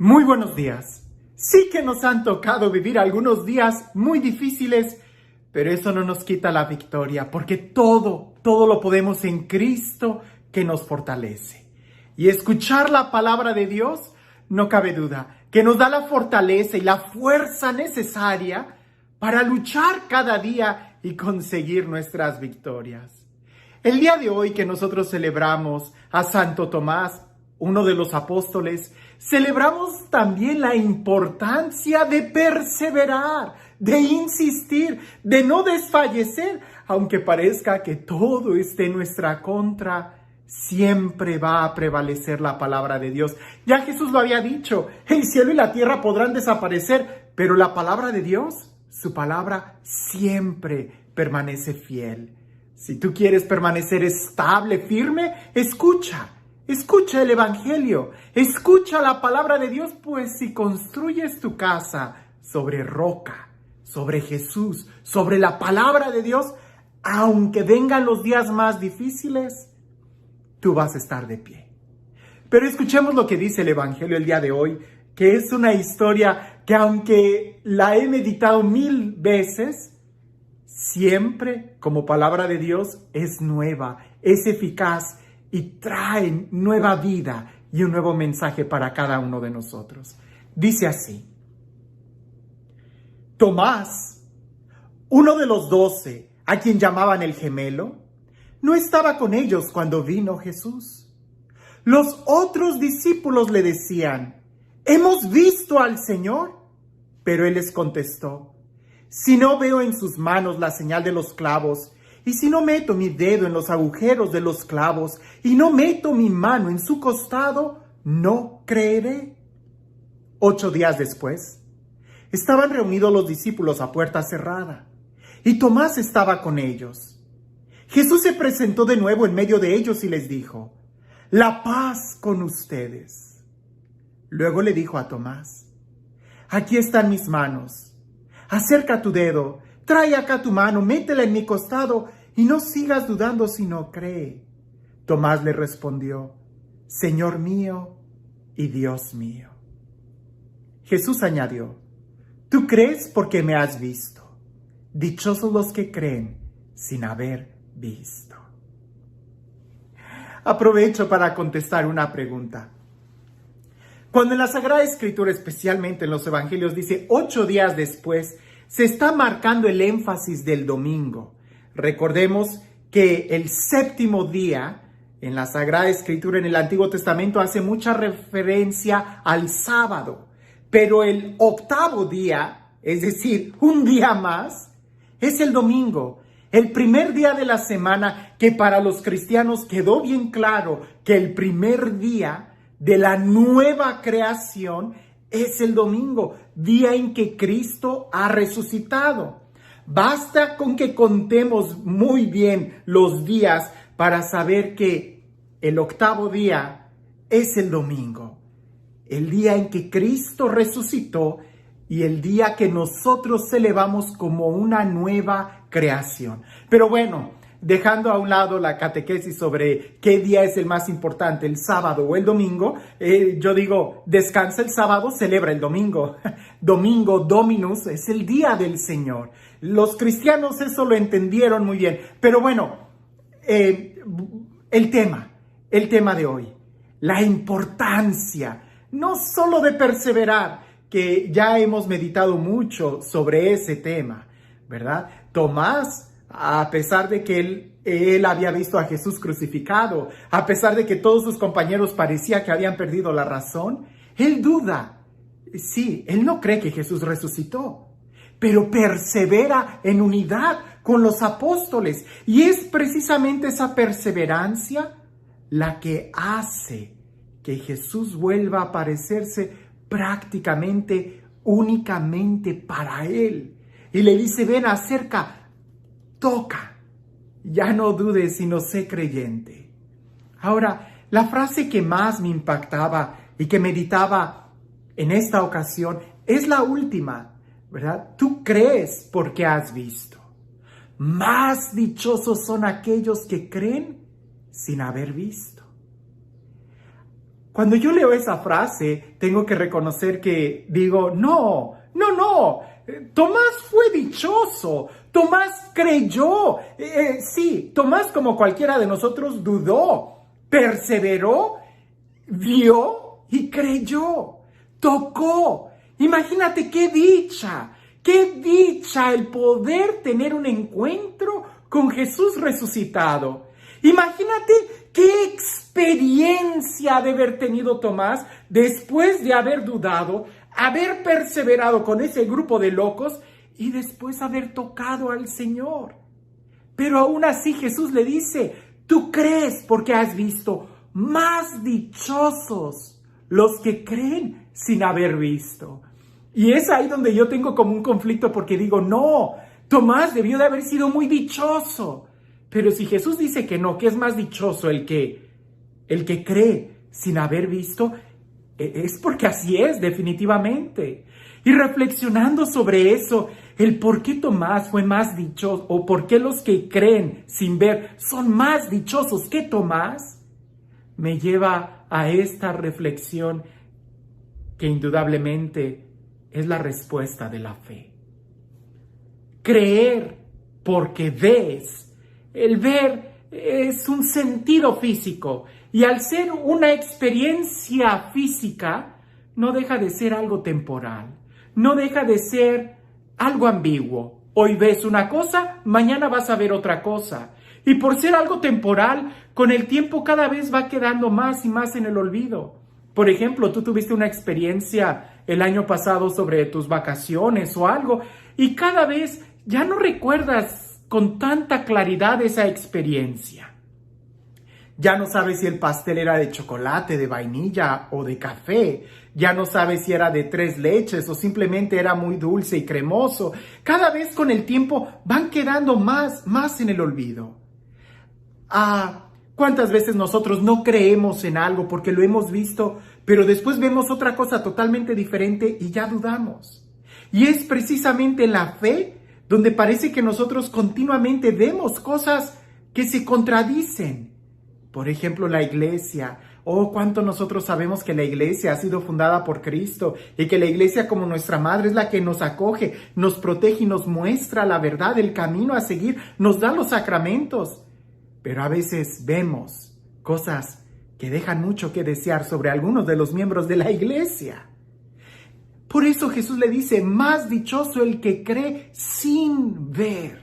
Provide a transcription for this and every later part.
Muy buenos días. Sí que nos han tocado vivir algunos días muy difíciles, pero eso no nos quita la victoria, porque todo lo podemos en Cristo que nos fortalece. Y escuchar la palabra de Dios, no cabe duda, que nos da la fortaleza y la fuerza necesaria para luchar cada día y conseguir nuestras victorias. El día de hoy que nosotros celebramos a Santo Tomás, uno de los apóstoles, celebramos también la importancia de perseverar, de insistir, de no desfallecer, aunque parezca que todo esté en nuestra contra. Siempre va a prevalecer la palabra de Dios. Ya Jesús lo había dicho, el cielo y la tierra podrán desaparecer, pero la palabra de Dios, su palabra siempre permanece fiel. Si tú quieres permanecer estable, firme, escucha el Evangelio, escucha la palabra de Dios, pues si construyes tu casa sobre roca, sobre Jesús, sobre la palabra de Dios, aunque vengan los días más difíciles, tú vas a estar de pie. Pero escuchemos lo que dice el Evangelio el día de hoy, que es una historia que aunque la he meditado 1000 veces, siempre como palabra de Dios es nueva, es eficaz y trae nueva vida y un nuevo mensaje para cada uno de nosotros. Dice así: Tomás, uno de los 12, a quien llamaban el gemelo, no estaba con ellos cuando vino Jesús. Los otros discípulos le decían: «¿Hemos visto al Señor?». Pero él les contestó: «Si no veo en sus manos la señal de los clavos, y si no meto mi dedo en los agujeros de los clavos, y no meto mi mano en su costado, no creeré». 8 días después, estaban reunidos los discípulos a puerta cerrada, y Tomás estaba con ellos. Jesús se presentó de nuevo en medio de ellos y les dijo: «La paz con ustedes». Luego le dijo a Tomás: «Aquí están mis manos. Acerca tu dedo, trae acá tu mano, métela en mi costado y no sigas dudando sino cree». Tomás le respondió: «Señor mío y Dios mío». Jesús añadió: «Tú crees porque me has visto. Dichosos los que creen sin haber visto». Aprovecho para contestar una pregunta. Cuando en la Sagrada Escritura, especialmente en los Evangelios, dice 8 días después, se está marcando el énfasis del domingo. Recordemos que el 7º día en la Sagrada Escritura en el Antiguo Testamento hace mucha referencia al sábado, pero el 8º día, es decir, un día más, es el domingo, el primer día de la semana, que para los cristianos quedó bien claro que el primer día de la nueva creación es el domingo, día en que Cristo ha resucitado. Basta con que contemos muy bien los días para saber que el 8º día es el domingo, el día en que Cristo resucitó y el día que nosotros celebramos como una nueva creación. Pero bueno, dejando a un lado la catequesis sobre qué día es el más importante, el sábado o el domingo, yo digo, descansa el sábado, celebra el domingo. Domingo, Dominus, es el día del Señor. Los cristianos eso lo entendieron muy bien. Pero bueno, el tema de hoy, la importancia, no solo de perseverar, que ya hemos meditado mucho sobre ese tema, ¿verdad? Tomás, a pesar de que él había visto a Jesús crucificado, a pesar de que todos sus compañeros parecía que habían perdido la razón, él duda. Sí, él no cree que Jesús resucitó, pero persevera en unidad con los apóstoles. Y es precisamente esa perseverancia la que hace que Jesús vuelva a aparecerse prácticamente, únicamente para él. Y le dice: «Ven, acerca, toca, ya no dudes sino sé creyente». Ahora, la frase que más me impactaba y que meditaba en esta ocasión es la última, ¿verdad? Tú crees porque has visto. Más dichosos son aquellos que creen sin haber visto. Cuando yo leo esa frase, tengo que reconocer que digo, no. Tomás fue dichoso. Tomás creyó. Sí, Tomás, como cualquiera de nosotros, dudó, perseveró, vio y creyó. Tocó. Imagínate qué dicha el poder tener un encuentro con Jesús resucitado. Imagínate qué experiencia de haber tenido Tomás después de haber dudado, haber perseverado con ese grupo de locos y después haber tocado al Señor. Pero aún así Jesús le dice, tú crees porque has visto, más dichosos los que creen sin haber visto. Y es ahí donde yo tengo como un conflicto porque digo, no, Tomás debió de haber sido muy dichoso. Pero si Jesús dice que no, que es más dichoso el que cree sin haber visto, es porque así es, definitivamente. Y reflexionando sobre eso, el por qué Tomás fue más dichoso, o por qué los que creen sin ver son más dichosos que Tomás, me lleva a esta reflexión que indudablemente es la respuesta de la fe. Creer porque ves. El ver es un sentido físico y al ser una experiencia física no deja de ser algo temporal, no deja de ser algo ambiguo. Hoy ves una cosa, mañana vas a ver otra cosa. Y por ser algo temporal, con el tiempo cada vez va quedando más y más en el olvido. Por ejemplo, tú tuviste una experiencia el año pasado sobre tus vacaciones o algo y cada vez ya no recuerdas con tanta claridad esa experiencia. Ya no sabes si el pastel era de chocolate, de vainilla o de café. Ya no sabes si era de 3 leches o simplemente era muy dulce y cremoso. Cada vez con el tiempo van quedando más en el olvido. ¿Cuántas veces nosotros no creemos en algo porque lo hemos visto, pero después vemos otra cosa totalmente diferente y ya dudamos? Y es precisamente la fe donde parece que nosotros continuamente vemos cosas que se contradicen. Por ejemplo, la iglesia. Cuánto nosotros sabemos que la iglesia ha sido fundada por Cristo y que la iglesia como nuestra madre es la que nos acoge, nos protege y nos muestra la verdad, el camino a seguir, nos da los sacramentos. Pero a veces vemos cosas que dejan mucho que desear sobre algunos de los miembros de la iglesia. Por eso Jesús le dice, más dichoso el que cree sin ver.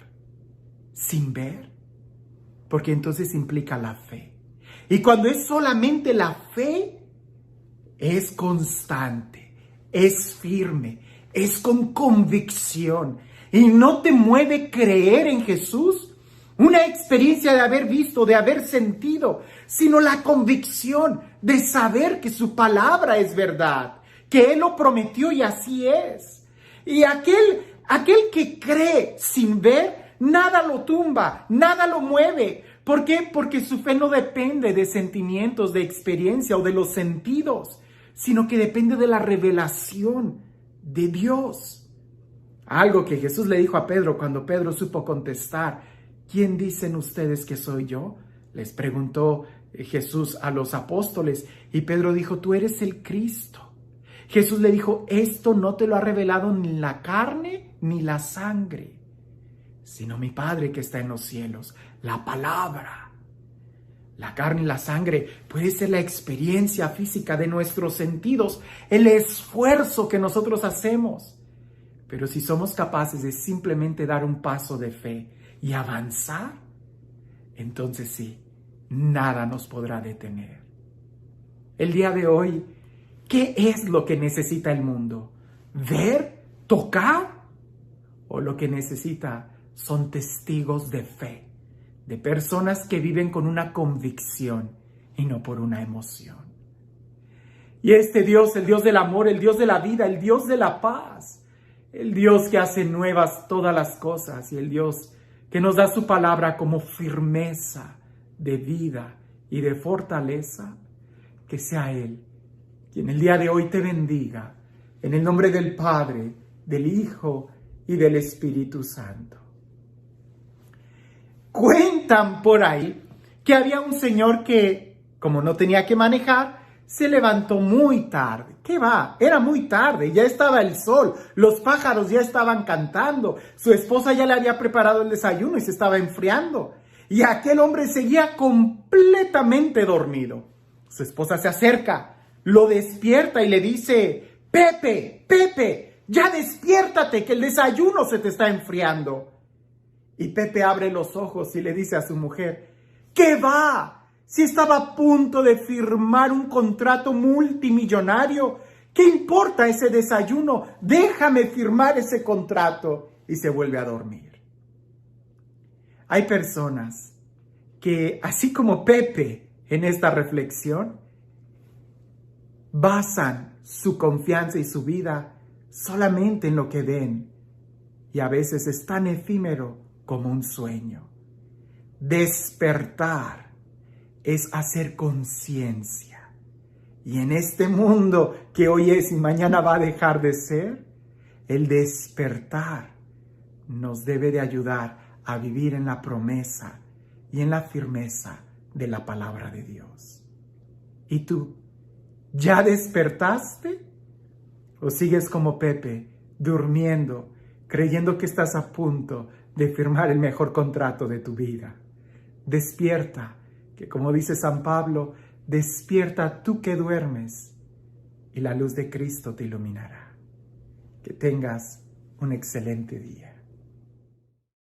¿Sin ver? Porque entonces implica la fe. Y cuando es solamente la fe, es constante, es firme, es con convicción. Y no te mueve creer en Jesús, una experiencia de haber visto, de haber sentido, sino la convicción de saber que su palabra es verdad, que Él lo prometió y así es. Y aquel que cree sin ver, nada lo tumba, nada lo mueve. ¿Por qué? Porque su fe no depende de sentimientos, de experiencia o de los sentidos, sino que depende de la revelación de Dios. Algo que Jesús le dijo a Pedro cuando Pedro supo contestar, ¿quién dicen ustedes que soy yo? Les preguntó Jesús a los apóstoles y Pedro dijo, tú eres el Cristo. Jesús le dijo, esto no te lo ha revelado ni la carne ni la sangre, sino mi Padre que está en los cielos. La palabra, la carne y la sangre puede ser la experiencia física de nuestros sentidos, el esfuerzo que nosotros hacemos. Pero si somos capaces de simplemente dar un paso de fe y avanzar, entonces sí, nada nos podrá detener. El día de hoy, ¿qué es lo que necesita el mundo? ¿Ver? ¿Tocar? ¿O lo que necesita son testigos de fe? De personas que viven con una convicción y no por una emoción. Y este Dios, el Dios del amor, el Dios de la vida, el Dios de la paz, el Dios que hace nuevas todas las cosas y el Dios que nos da su palabra como firmeza de vida y de fortaleza, que sea Él quien el día de hoy te bendiga, en el nombre del Padre, del Hijo y del Espíritu Santo. Cuentan por ahí que había un señor que, como no tenía que manejar, se levantó muy tarde. ¿Qué va? Era muy tarde, ya estaba el sol, los pájaros ya estaban cantando, su esposa ya le había preparado el desayuno y se estaba enfriando. Y aquel hombre seguía completamente dormido. Su esposa se acerca, lo despierta y le dice: Pepe, Pepe, ya despiértate que el desayuno se te está enfriando. Y Pepe abre los ojos y le dice a su mujer: ¿qué va? Si estaba a punto de firmar un contrato multimillonario, ¿qué importa ese desayuno? Déjame firmar ese contrato. Y se vuelve a dormir. Hay personas que, así como Pepe en esta reflexión, basan su confianza y su vida solamente en lo que ven. Y a veces es tan efímero como un sueño. Despertar es hacer conciencia. Y en este mundo que hoy es y mañana va a dejar de ser, el despertar nos debe de ayudar a vivir en la promesa y en la firmeza de la palabra de Dios. ¿Y tú? ¿Ya despertaste? ¿O sigues como Pepe, durmiendo, creyendo que estás a punto de firmar el mejor contrato de tu vida? Despierta, que como dice San Pablo, despierta tú que duermes y la luz de Cristo te iluminará. Que tengas un excelente día.